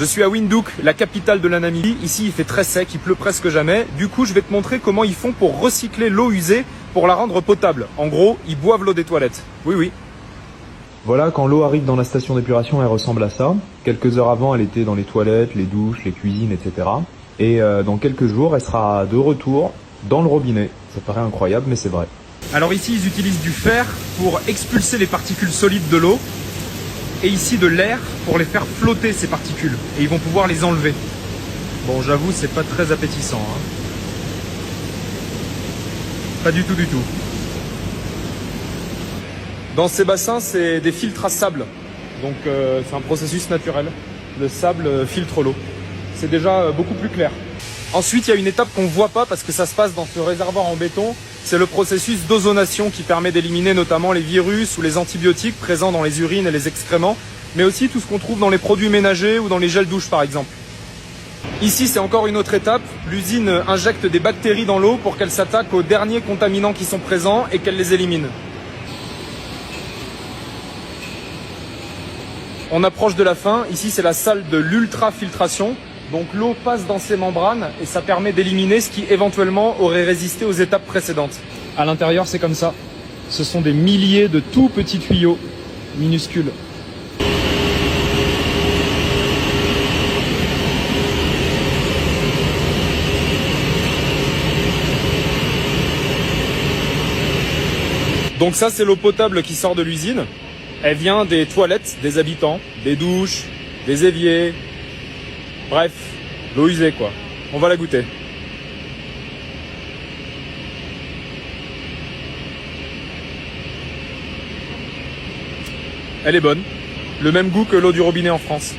Je suis à Windhoek, la capitale de la Namibie. Ici, il fait très sec, il pleut presque jamais. Du coup, je vais te montrer comment ils font pour recycler l'eau usée pour la rendre potable. En gros, ils boivent l'eau des toilettes. Oui, oui. Voilà, quand l'eau arrive dans la station d'épuration, elle ressemble à ça. Quelques heures avant, elle était dans les toilettes, les douches, les cuisines, etc. Et dans quelques jours, elle sera de retour dans le robinet. Ça paraît incroyable, mais c'est vrai. Alors ici, ils utilisent du fer pour expulser les particules solides de l'eau. Et ici, de l'air pour les faire flotter, ces particules. Et ils vont pouvoir les enlever. Bon, j'avoue, c'est pas très appétissant, hein. Pas du tout, du tout. Dans ces bassins, c'est des filtres à sable. Donc c'est un processus naturel. Le sable filtre l'eau. C'est déjà beaucoup plus clair. Ensuite, il y a une étape qu'on ne voit pas parce que ça se passe dans ce réservoir en béton. C'est le processus d'ozonation qui permet d'éliminer notamment les virus ou les antibiotiques présents dans les urines et les excréments, mais aussi tout ce qu'on trouve dans les produits ménagers ou dans les gels douche par exemple. Ici, c'est encore une autre étape. L'usine injecte des bactéries dans l'eau pour qu'elles s'attaquent aux derniers contaminants qui sont présents et qu'elles les éliminent. On approche de la fin. Ici, c'est la salle de l'ultrafiltration. Donc l'eau passe dans ces membranes et ça permet d'éliminer ce qui éventuellement aurait résisté aux étapes précédentes. À l'intérieur, c'est comme ça. Ce sont des milliers de tout petits tuyaux minuscules. Donc ça, c'est l'eau potable qui sort de l'usine. Elle vient des toilettes des habitants, des douches, des éviers. Bref, l'eau usée quoi. On va la goûter. Elle est bonne. Le même goût que l'eau du robinet en France.